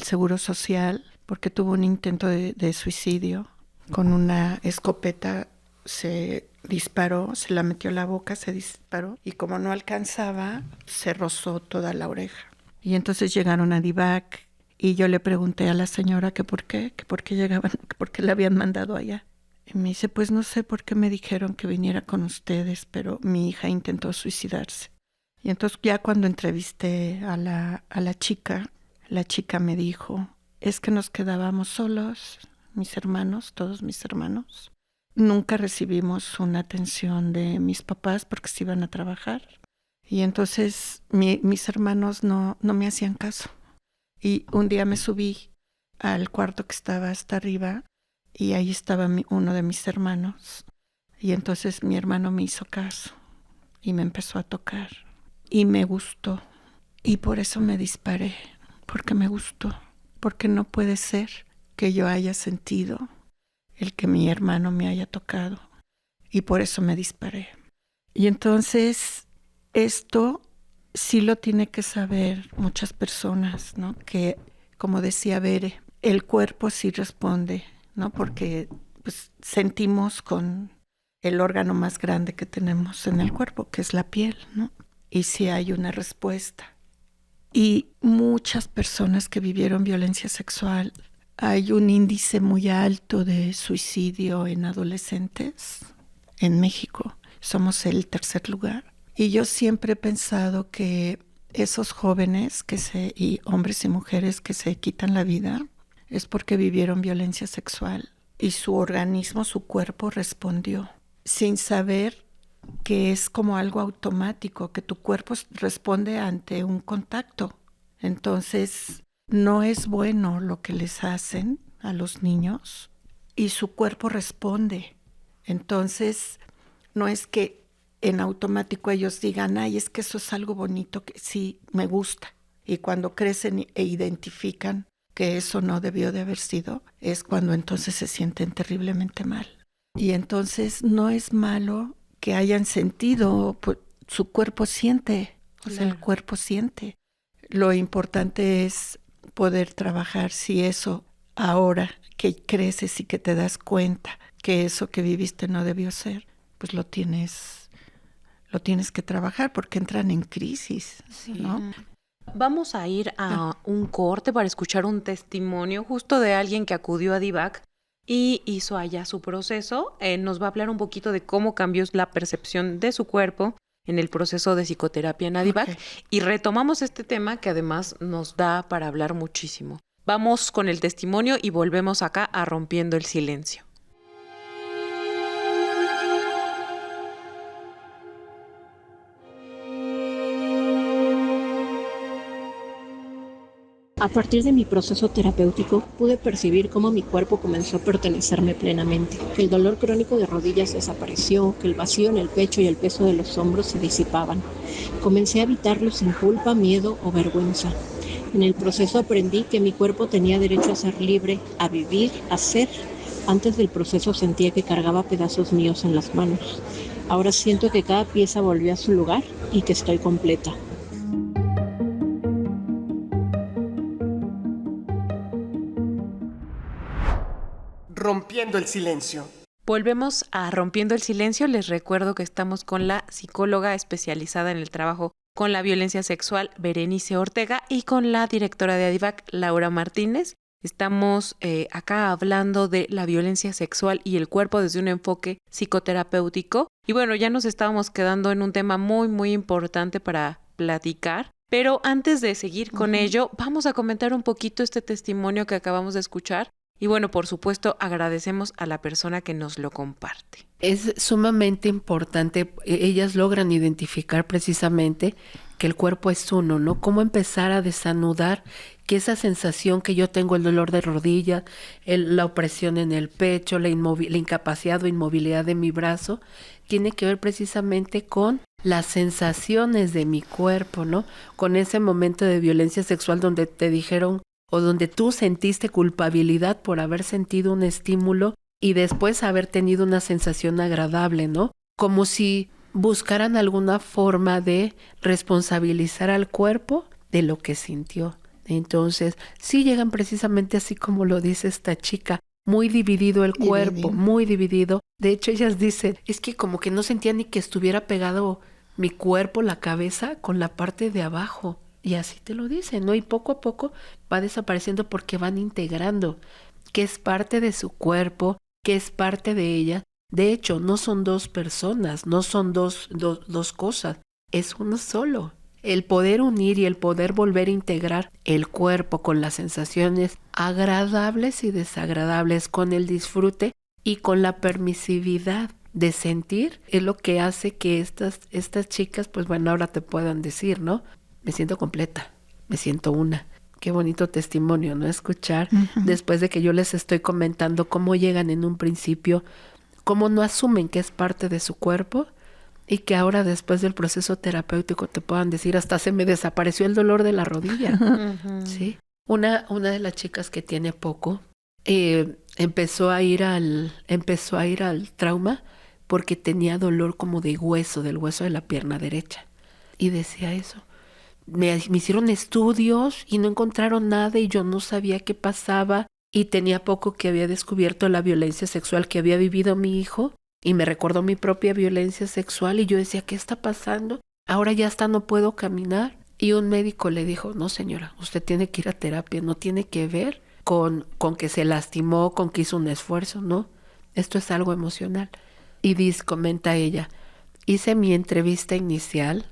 Seguro Social porque tuvo un intento de suicidio. Con una escopeta se disparó, se la metió a la boca, se disparó y como no alcanzaba, se rozó toda la oreja. Y entonces llegaron a DIVAC y yo le pregunté a la señora que por qué llegaban, que por qué la habían mandado allá. Y me dice, pues no sé por qué me dijeron que viniera con ustedes, pero mi hija intentó suicidarse. Y entonces ya cuando entrevisté a la chica me dijo, es que nos quedábamos solos, todos mis hermanos. Nunca recibimos una atención de mis papás porque se iban a trabajar. Y entonces mis hermanos no me hacían caso. Y un día me subí al cuarto que estaba hasta arriba y ahí estaba uno de mis hermanos. Y entonces mi hermano me hizo caso y me empezó a tocar. Y me gustó. Y por eso me disparé, porque me gustó. Porque no puede ser que yo haya sentido el que mi hermano me haya tocado. Y por eso me disparé. Y entonces esto sí lo tiene que saber muchas personas, ¿no? Que, como decía Bere, el cuerpo sí responde, ¿no? Porque pues, sentimos con el órgano más grande que tenemos en el cuerpo, que es la piel, ¿no? Y sí hay una respuesta. Y muchas personas que vivieron violencia sexual hay un índice muy alto de suicidio en adolescentes en México. Somos el tercer lugar. Y yo siempre he pensado que esos jóvenes y hombres y mujeres que se quitan la vida es porque vivieron violencia sexual y su organismo, su cuerpo respondió sin saber que es como algo automático, que tu cuerpo responde ante un contacto. Entonces, no es bueno lo que les hacen a los niños y su cuerpo responde. Entonces, no es que en automático ellos digan, ay, es que eso es algo bonito que sí me gusta. Y cuando crecen e identifican que eso no debió de haber sido, es cuando entonces se sienten terriblemente mal. Y entonces no es malo que hayan sentido, pues, su cuerpo siente, o sea, el cuerpo siente. Lo importante es poder trabajar si eso ahora que creces y que te das cuenta que eso que viviste no debió ser, pues lo tienes que trabajar porque entran en crisis, ¿no? Vamos a ir a un corte para escuchar un testimonio justo de alguien que acudió a DIVAC y hizo allá su proceso. Nos va a hablar un poquito de cómo cambió la percepción de su cuerpo en el proceso de psicoterapia en ADIVAC. Y retomamos este tema que además nos da para hablar muchísimo. Vamos con el testimonio y volvemos acá a Rompiendo el Silencio. A partir de mi proceso terapéutico, pude percibir cómo mi cuerpo comenzó a pertenecerme plenamente, que el dolor crónico de rodillas desapareció, que el vacío en el pecho y el peso de los hombros se disipaban. Comencé a habitarlo sin culpa, miedo o vergüenza. En el proceso aprendí que mi cuerpo tenía derecho a ser libre, a vivir, a ser. Antes del proceso sentía que cargaba pedazos míos en las manos. Ahora siento que cada pieza volvió a su lugar y que estoy completa. Rompiendo el Silencio. Volvemos a Rompiendo el Silencio. Les recuerdo que estamos con la psicóloga especializada en el trabajo con la violencia sexual, Berenice Ortega, y con la directora de ADIVAC, Laura Martínez. Estamos acá hablando de la violencia sexual y el cuerpo desde un enfoque psicoterapéutico. Y bueno, ya nos estábamos quedando en un tema muy, muy importante para platicar. Pero antes de seguir con ello, vamos a comentar un poquito este testimonio que acabamos de escuchar. Y bueno, por supuesto, agradecemos a la persona que nos lo comparte. Es sumamente importante, ellas logran identificar precisamente que el cuerpo es uno, ¿no? Cómo empezar a desanudar que esa sensación que yo tengo, el dolor de rodilla, la opresión en el pecho, la incapacidad o inmovilidad de mi brazo, tiene que ver precisamente con las sensaciones de mi cuerpo, ¿no? Con ese momento de violencia sexual donde te dijeron o donde tú sentiste culpabilidad por haber sentido un estímulo y después haber tenido una sensación agradable, ¿no? Como si buscaran alguna forma de responsabilizar al cuerpo de lo que sintió. Entonces, sí llegan precisamente así como lo dice esta chica, muy dividido el cuerpo, muy dividido. De hecho, ellas dicen, es que como que no sentía ni que estuviera pegado mi cuerpo, la cabeza, con la parte de abajo. Y así te lo dicen, ¿no? Y poco a poco va desapareciendo porque van integrando que es parte de su cuerpo, que es parte de ella. De hecho, no son dos personas, no son dos cosas, es uno solo. El poder unir y el poder volver a integrar el cuerpo con las sensaciones agradables y desagradables, con el disfrute y con la permisividad de sentir, es lo que hace que estas chicas, pues bueno, ahora te puedan decir, ¿no? Me siento completa, me siento una. Qué bonito testimonio, ¿no? Escuchar después de que yo les estoy comentando cómo llegan en un principio, cómo no asumen que es parte de su cuerpo y que ahora después del proceso terapéutico te puedan decir, hasta se me desapareció el dolor de la rodilla. ¿Sí? Una de las chicas que tiene poco empezó a ir al trauma porque tenía dolor como de hueso, del hueso de la pierna derecha. Y decía eso. Me hicieron estudios y no encontraron nada y yo no sabía qué pasaba y tenía poco que había descubierto la violencia sexual que había vivido mi hijo y me recordó mi propia violencia sexual y yo decía, ¿qué está pasando? Ahora ya hasta no puedo caminar. Y un médico le dijo, no señora, usted tiene que ir a terapia, no tiene que ver con que se lastimó, con que hizo un esfuerzo, ¿no? Esto es algo emocional. Y comenta ella, hice mi entrevista inicial,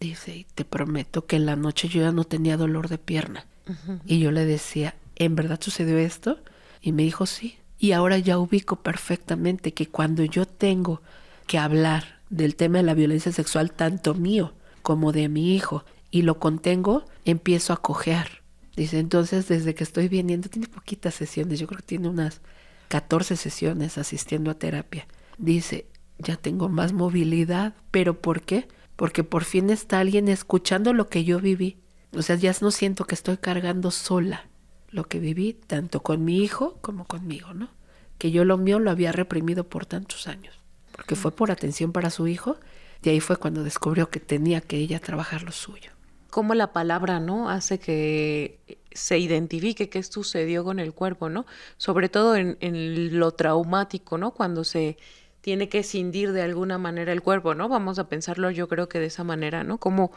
dice, y te prometo que en la noche yo ya no tenía dolor de pierna. Uh-huh. Y yo le decía, ¿en verdad sucedió esto? Y me dijo, sí. Y ahora ya ubico perfectamente que cuando yo tengo que hablar del tema de la violencia sexual, tanto mío como de mi hijo, y lo contengo, empiezo a cojear. Dice, entonces desde que estoy viniendo, tiene poquitas sesiones, yo creo que tiene unas 14 sesiones asistiendo a terapia. Dice, ya tengo más movilidad, ¿pero por qué? Porque por fin está alguien escuchando lo que yo viví. O sea, ya no siento que estoy cargando sola lo que viví, tanto con mi hijo como conmigo, ¿no? Que yo lo mío lo había reprimido por tantos años, porque fue por atención para su hijo, y ahí fue cuando descubrió que tenía que ella trabajar lo suyo. Cómo la palabra, ¿no?, hace que se identifique qué sucedió con el cuerpo, ¿no? Sobre todo en lo traumático, ¿no? Cuando se tiene que escindir de alguna manera el cuerpo, ¿no? Vamos a pensarlo, yo creo que de esa manera, ¿no? Como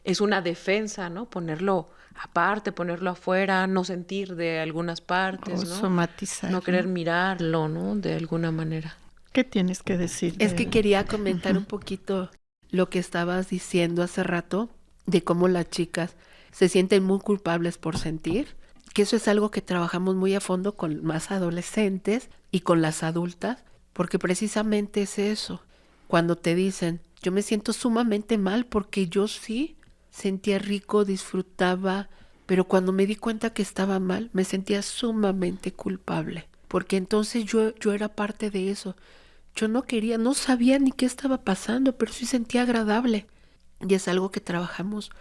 es una defensa, ¿no? Ponerlo aparte, ponerlo afuera, no sentir de algunas partes, ¿no? Somatizar. No querer mirarlo, ¿no? De alguna manera. ¿Qué tienes que decir? Es que quería comentar un poquito lo que estabas diciendo hace rato, de cómo las chicas se sienten muy culpables por sentir, que eso es algo que trabajamos muy a fondo con más adolescentes y con las adultas, porque precisamente es eso. Cuando te dicen, yo me siento sumamente mal porque yo sí sentía rico, disfrutaba, pero cuando me di cuenta que estaba mal, me sentía sumamente culpable, porque entonces yo era parte de eso. Yo no quería, no sabía ni qué estaba pasando, pero sí sentía agradable. Y es algo que trabajamos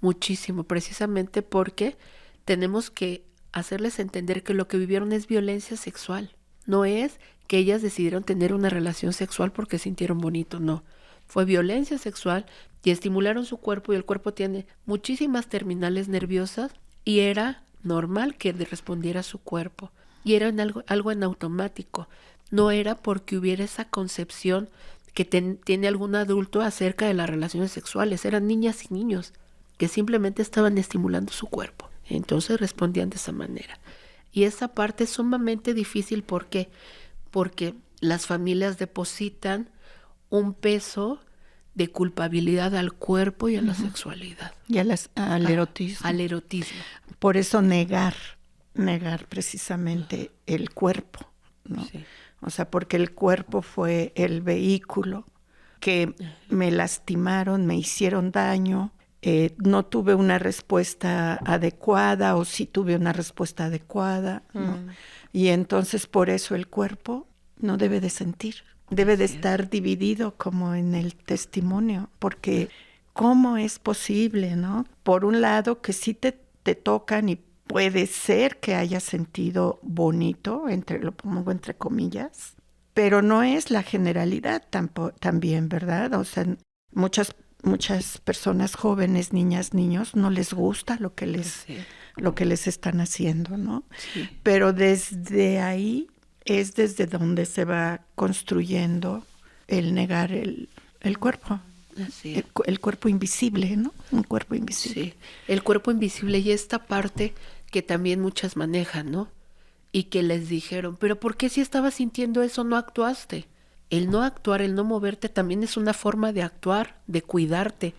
muchísimo, precisamente porque tenemos que hacerles entender que lo que vivieron es violencia sexual. No es que ellas decidieron tener una relación sexual porque sintieron bonito, no. Fue violencia sexual y estimularon su cuerpo, y el cuerpo tiene muchísimas terminales nerviosas y era normal que le respondiera a su cuerpo. Y era algo en automático. No era porque hubiera esa concepción que tiene algún adulto acerca de las relaciones sexuales. Eran niñas y niños que simplemente estaban estimulando su cuerpo. Entonces respondían de esa manera. Y esa parte es sumamente difícil. ¿Por qué? Porque las familias depositan un peso de culpabilidad al cuerpo y a la sexualidad. Y al erotismo. Al erotismo. Por eso negar precisamente el cuerpo, ¿no? Sí. O sea, porque el cuerpo fue el vehículo que me lastimaron, me hicieron daño, no tuve una respuesta adecuada, o sí tuve una respuesta adecuada, ¿no? Y entonces por eso el cuerpo no debe de sentir, debe de estar dividido como en el testimonio, porque ¿cómo es posible, no? Por un lado que sí te tocan y puede ser que haya sentido bonito, lo pongo entre comillas, pero no es la generalidad también, ¿verdad? O sea, muchas personas jóvenes, niñas, niños, no les gusta lo que les están haciendo, ¿no? Sí. Pero desde ahí es desde donde se va construyendo el negar el cuerpo. Así es. El cuerpo invisible, ¿no? Un cuerpo invisible. Sí, el cuerpo invisible, y esta parte que también muchas manejan, ¿no? Y que les dijeron, pero ¿por qué si estabas sintiendo eso no actuaste? El no actuar, el no moverte también es una forma de actuar, de cuidarte.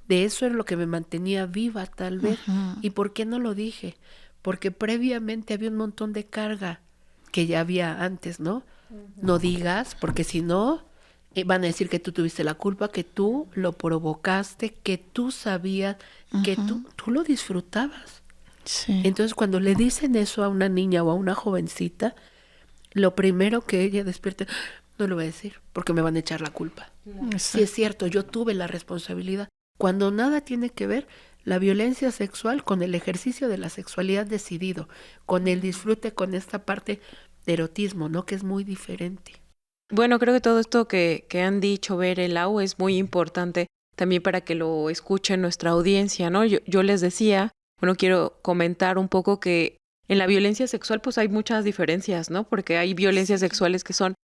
De eso es lo que me mantenía viva tal vez. Uh-huh. ¿Y por qué no lo dije? Porque previamente había un montón de carga que ya había antes, ¿no? Uh-huh. No digas, porque si no, van a decir que tú tuviste la culpa, que tú lo provocaste, que tú sabías, uh-huh, que tú lo disfrutabas. Sí. Entonces, cuando le dicen eso a una niña o a una jovencita, lo primero que ella despierta, no lo voy a decir, porque me van a echar la culpa. Sí, es cierto, yo tuve la responsabilidad. Cuando nada tiene que ver la violencia sexual con el ejercicio de la sexualidad decidido, con el disfrute, con esta parte de erotismo, ¿no? Que es muy diferente. Bueno, creo que todo esto que han dicho Bere, Lau, es muy importante también para que lo escuche nuestra audiencia, ¿no? Yo les decía, bueno, quiero comentar un poco que en la violencia sexual pues hay muchas diferencias, ¿no? Porque hay violencias sexuales que son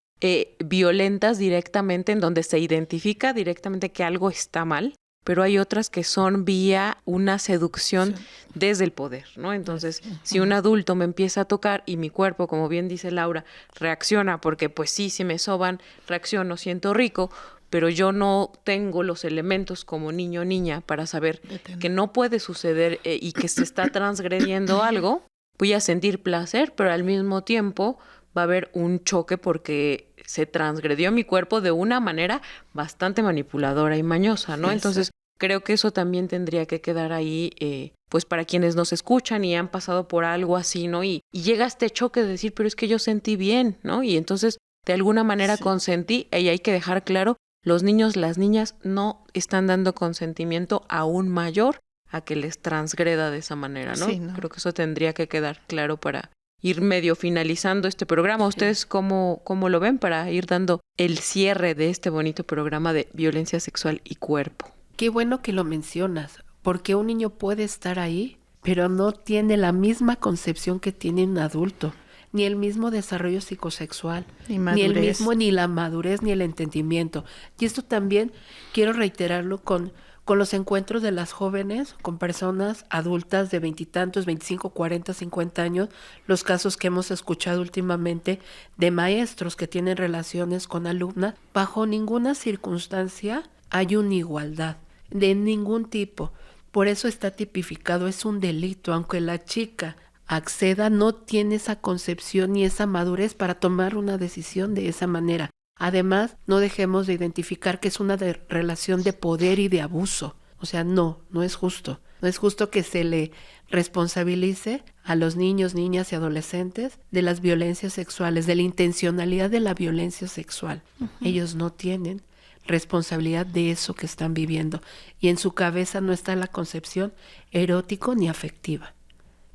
violentas directamente, en donde se identifica directamente que algo está mal, pero hay otras que son vía una seducción desde el poder, ¿no? Entonces, si un adulto me empieza a tocar y mi cuerpo, como bien dice Laura, reacciona porque pues sí, si me soban, reacciono, siento rico, pero yo no tengo los elementos como niño o niña para saber que no puede suceder y que se está transgrediendo algo, voy a sentir placer, pero al mismo tiempo va a haber un choque porque se transgredió mi cuerpo de una manera bastante manipuladora y mañosa, ¿no? Entonces, creo que eso también tendría que quedar ahí, pues para quienes nos escuchan y han pasado por algo así, ¿no? Y llega este choque de decir, pero es que yo sentí bien, ¿no? Y entonces, de alguna manera consentí, y hay que dejar claro, los niños, las niñas no están dando consentimiento aún mayor a que les transgreda de esa manera, ¿no? Creo que eso tendría que quedar claro para ir medio finalizando este programa. ¿Ustedes cómo lo ven para ir dando el cierre de este bonito programa de violencia sexual y cuerpo? Qué bueno que lo mencionas, porque un niño puede estar ahí, pero no tiene la misma concepción que tiene un adulto, ni el mismo desarrollo psicosexual, ni la madurez, ni el entendimiento. Y esto también quiero reiterarlo con los encuentros de las jóvenes, con personas adultas de 20 y tantos, 25, 40, 50 años, los casos que hemos escuchado últimamente de maestros que tienen relaciones con alumnas, bajo ninguna circunstancia hay una igualdad, de ningún tipo. Por eso está tipificado, es un delito, aunque la chica acceda, no tiene esa concepción ni esa madurez para tomar una decisión de esa manera. Además, no dejemos de identificar que es una relación de poder y de abuso. O sea, no es justo. No es justo que se le responsabilice a los niños, niñas y adolescentes de las violencias sexuales, de la intencionalidad de la violencia sexual. Ellos no tienen responsabilidad de eso que están viviendo. Y en su cabeza no está la concepción erótico ni afectiva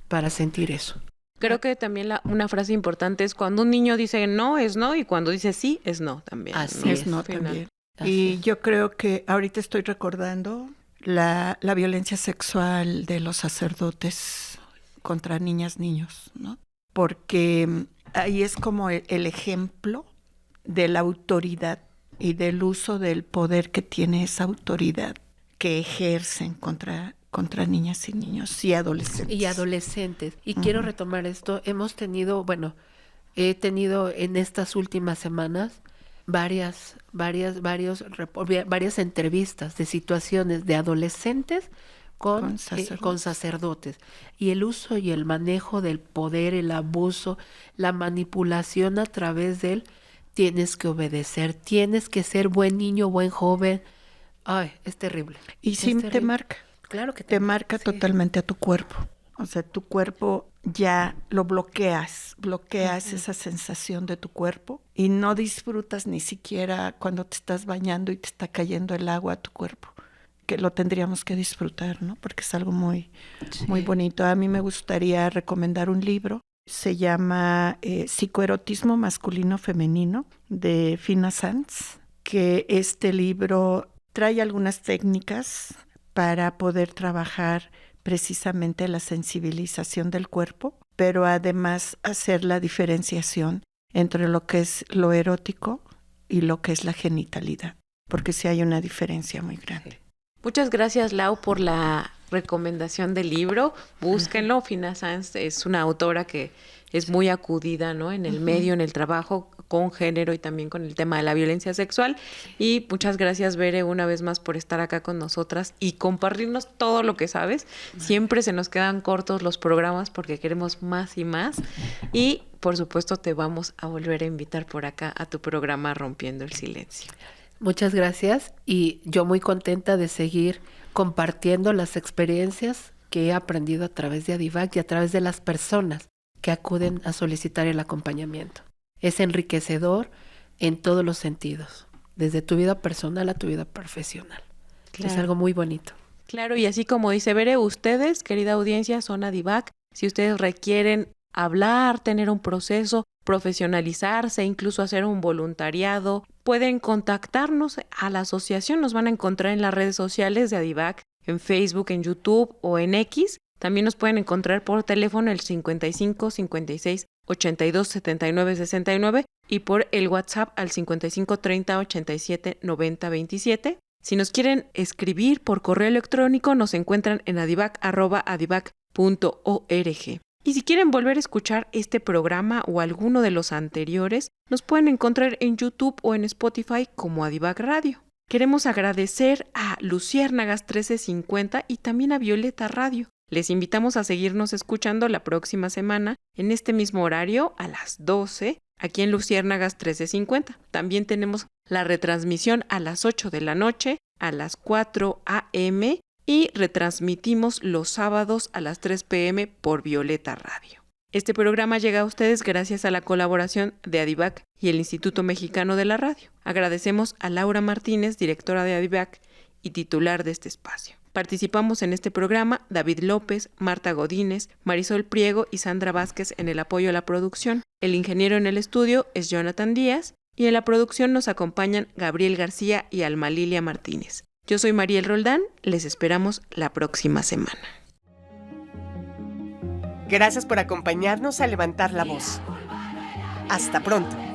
para sentir eso. Creo que también una frase importante es cuando un niño dice no, es no, y cuando dice sí, es no también. Así es, no también. Y yo creo que ahorita estoy recordando la violencia sexual de los sacerdotes contra niñas, niños, ¿no? Porque ahí es como el ejemplo de la autoridad y del uso del poder que tiene esa autoridad que ejercen contra niñas y niños y adolescentes. Y quiero retomar esto. He tenido en estas últimas semanas varias entrevistas de situaciones de adolescentes con sacerdotes. Y el uso y el manejo del poder, el abuso, la manipulación a través de él, tienes que obedecer, tienes que ser buen niño, buen joven. Ay, es terrible. Y sí te marca. Claro que te marca totalmente a tu cuerpo. O sea, tu cuerpo ya lo bloqueas esa sensación de tu cuerpo y no disfrutas ni siquiera cuando te estás bañando y te está cayendo el agua a tu cuerpo, que lo tendríamos que disfrutar, ¿no? Porque es algo muy bonito. A mí me gustaría recomendar un libro, se llama Psicoerotismo masculino femenino, de Fina Sanz, que este libro trae algunas técnicas para poder trabajar precisamente la sensibilización del cuerpo, pero además hacer la diferenciación entre lo que es lo erótico y lo que es la genitalidad, porque sí hay una diferencia muy grande. Muchas gracias, Lau, por la recomendación del libro. Búsquenlo. Fina Sanz es una autora que es muy acudida, ¿no? En el medio, en el trabajo con género y también con el tema de la violencia sexual. Y muchas gracias, Bere, una vez más por estar acá con nosotras y compartirnos todo lo que sabes. Siempre se nos quedan cortos los programas porque queremos más y más. Y, por supuesto, te vamos a volver a invitar por acá a tu programa Rompiendo el Silencio. Muchas gracias y yo muy contenta de seguir compartiendo las experiencias que he aprendido a través de Adivac y a través de las personas que acuden a solicitar el acompañamiento. Es enriquecedor en todos los sentidos, desde tu vida personal a tu vida profesional. Claro. Es algo muy bonito. Claro, y así como dice Bere, ustedes, querida audiencia, son Adivac. Si ustedes requieren hablar, tener un proceso, profesionalizarse, incluso hacer un voluntariado, pueden contactarnos a la asociación. Nos van a encontrar en las redes sociales de Adivac, en Facebook, en YouTube o en X. También nos pueden encontrar por teléfono el 55 56 82 79 69 y por el WhatsApp al 55 30 87 90 27. Si nos quieren escribir por correo electrónico, nos encuentran en adivac@adivac.org. Y si quieren volver a escuchar este programa o alguno de los anteriores, nos pueden encontrar en YouTube o en Spotify como Adivac Radio. Queremos agradecer a Luciérnagas 1350 y también a Violeta Radio. Les invitamos a seguirnos escuchando la próxima semana en este mismo horario a las 12 aquí en Luciérnagas 1350. También tenemos la retransmisión a las 8 de la noche, a las 4 a.m. y retransmitimos los sábados a las 3 p.m. por Violeta Radio. Este programa llega a ustedes gracias a la colaboración de Adivac y el Instituto Mexicano de la Radio. Agradecemos a Laura Martínez, directora de Adivac y titular de este espacio. Participamos en este programa David López, Marta Godínez, Marisol Priego y Sandra Vázquez en el apoyo a la producción. El ingeniero en el estudio es Jonathan Díaz y en la producción nos acompañan Gabriel García y Alma Lilia Martínez. Yo soy Mariel Roldán, les esperamos la próxima semana. Gracias por acompañarnos a levantar la voz. Hasta pronto.